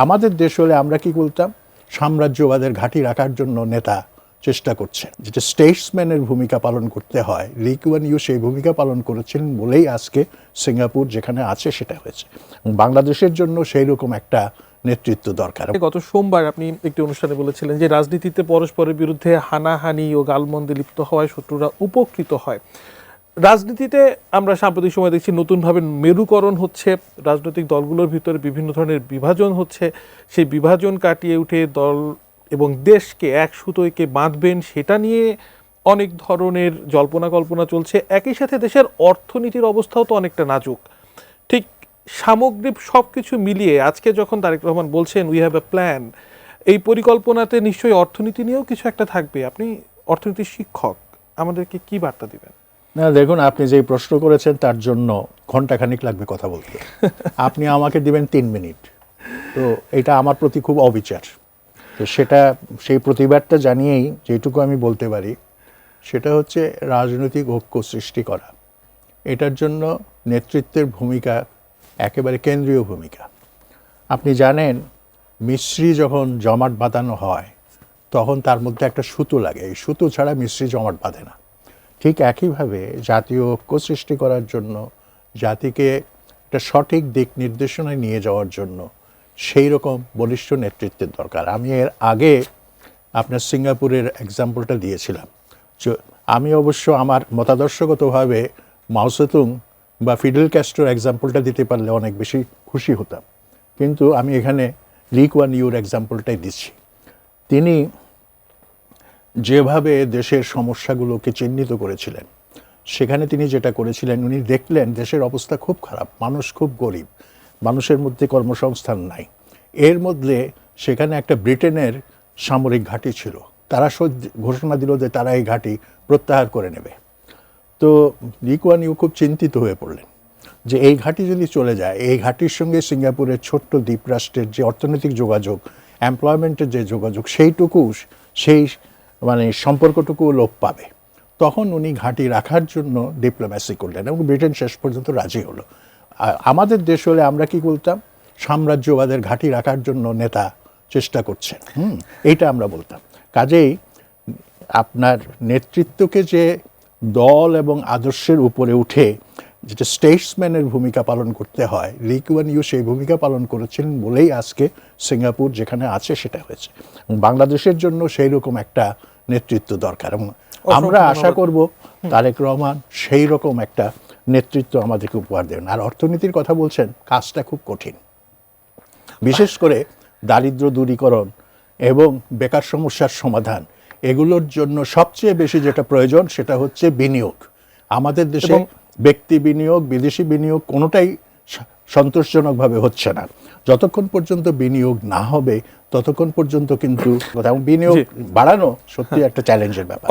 আমাদের দেশ হলে আমরা কি বলতাম, সাম্রাজ্যবাদের ঘাঁটি রাখার জন্য নেতা চেষ্টা করছেন, যেটা স্টেটসম্যানের ভূমিকা পালন করতে হয়। লি কুয়ান ইউ সেই ভূমিকা পালন করেছিলেন বলেই আজকে সিঙ্গাপুর যেখানে আছে সেটা হয়েছে। বাংলাদেশের জন্য সেই রকম একটা নেতৃত্ব দরকার। গত সোমবার আপনি একটি অনুষ্ঠানে বলেছিলেন যে রাজনীতিতে পরস্পরের বিরুদ্ধে হানাহানি ও গালমন্দে লিপ্ত হওয়ায় শত্রুরা উপকৃত হয়। রাজনীতিতে আমরা সাম্প্রতিক সময় দেখছি নতুনভাবে মেরুকরণ হচ্ছে, রাজনৈতিক দলগুলোর ভিতরে বিভিন্ন ধরনের বিভাজন হচ্ছে। সেই বিভাজন কাটিয়ে উঠে দল এবং দেশকে এক সুতোয় বাঁধবেন সেটা নিয়ে অনেক ধরনের জল্পনা কল্পনা চলছে। একই সাথে দেশের অর্থনীতির অবস্থাও তো অনেকটা নাজুক। ঠিক সামগ্রিক সব কিছু মিলিয়ে আজকে যখন তারেক রহমান বলছেন উই হ্যাভ এ প্ল্যান, এই পরিকল্পনাতে নিশ্চয়ই অর্থনীতি নিয়েও কিছু একটা থাকবে। আপনি অর্থনীতির শিক্ষক, আমাদেরকে কি বার্তা দিবেন? না দেখুন, আপনি যেই প্রশ্ন করেছেন তার জন্য ঘন্টাখানিক লাগবে কথা বলতে। আপনি আমাকে দিবেন 3 মিনিট, তো এটা আমার প্রতি খুব অবিচার। তো সেই প্রতিবাদটা জানিয়েই যেটুকু আমি বলতে পারি সেটা হচ্ছে রাজনৈতিক ঐক্য সৃষ্টি করা। এটার জন্য নেতৃত্বের ভূমিকা একেবারে কেন্দ্রীয় ভূমিকা। আপনি জানেন, মিস্ত্রি যখন জমাট বাঁধানো হয় তখন তার মধ্যে একটা সুতো লাগে, এই সুতো ছাড়া মিস্ত্রি জমাট বাঁধে না। ঠিক একইভাবে জাতীয় ঐক্য সৃষ্টি করার জন্য, জাতিকে একটা সঠিক দিক নির্দেশনায় নিয়ে যাওয়ার জন্য সেই রকম বলিষ্ঠ নেতৃত্বের দরকার। আমি এর আগে আপনার সিঙ্গাপুরের এক্সাম্পলটা দিয়েছিলাম। আমি অবশ্য আমার মতাদর্শগতভাবে মাও সেতুং বা ফিডেল ক্যাস্ট্রোর এক্সাম্পলটা দিতে পারলে অনেক বেশি খুশি হতাম, কিন্তু আমি এখানে লি কুয়ান ইউর এক্সাম্পলটাই দিচ্ছি। তিনি যেভাবে দেশের সমস্যাগুলোকে চিহ্নিত করেছিলেন, সেখানে তিনি যেটা করেছিলেন, উনি দেখলেন দেশের অবস্থা খুব খারাপ, মানুষ খুব গরিব, মানুষের মধ্যে কর্মসংস্থান নাই। এর মধ্যে সেখানে একটা ব্রিটেনের সামরিক ঘাঁটি ছিল, তারা ঘোষণা দিল যে তারা এই ঘাঁটি প্রত্যাহার করে নেবে। তো লি কুয়ান ইউ খুব চিন্তিত হয়ে পড়লেন যে এই ঘাঁটি যদি চলে যায়, এই ঘাঁটির সঙ্গে সিঙ্গাপুরের ছোট্ট দ্বীপরাষ্ট্রের যে অর্থনৈতিক যোগাযোগ, এমপ্লয়মেন্টের যে যোগাযোগ, সেই সম্পর্কটুকু লোপ পাবে। তখন উনি ঘাঁটি রাখার জন্য ডিপ্লোম্যাসি করলেন এবং ব্রিটেন শেষ পর্যন্ত রাজি হলো। আমাদের দেশ হলে আমরা কি বলতাম, সাম্রাজ্যবাদের ঘাঁটি রাখার জন্য নেতা চেষ্টা করছেন, এইটা আমরা বলতাম। কাজেই আপনার নেতৃত্বকে যে দল এবং আদর্শের উপরে উঠে যেটা স্টেটসম্যানের ভূমিকা পালন করতে হয়, লি কুয়ান ইউ সেই ভূমিকা পালন করেছিলেন বলেই আজকে সিঙ্গাপুর যেখানে আছে সেটা হয়েছে। বাংলাদেশের জন্য সেই রকম একটা নেতৃত্ব দরকার এবং আমরা আশা করব তারেক রহমান সেই রকম একটা নেতৃত্ব আমাদেরকে উপহার দেবেন। আর অর্থনীতির কথা বলছেন, কাজটা খুব কঠিন, বিশেষ করে দারিদ্র্য দূরীকরণ এবং বেকার সমস্যার সমাধান। এগুলোর জন্য সবচেয়ে বেশি যেটা প্রয়োজন সেটা হচ্ছে বিনিয়োগ। আমাদের দেশে ব্যক্তি বিনিয়োগ, বিদেশি বিনিয়োগ কোনোটাই সন্তোষজনকভাবে হচ্ছে না। যতক্ষণ পর্যন্ত বিনিয়োগ না হবে ততক্ষণ পর্যন্ত কিন্তু বিনিয়োগ বাড়ানো সত্যি একটা চ্যালেঞ্জের ব্যাপার।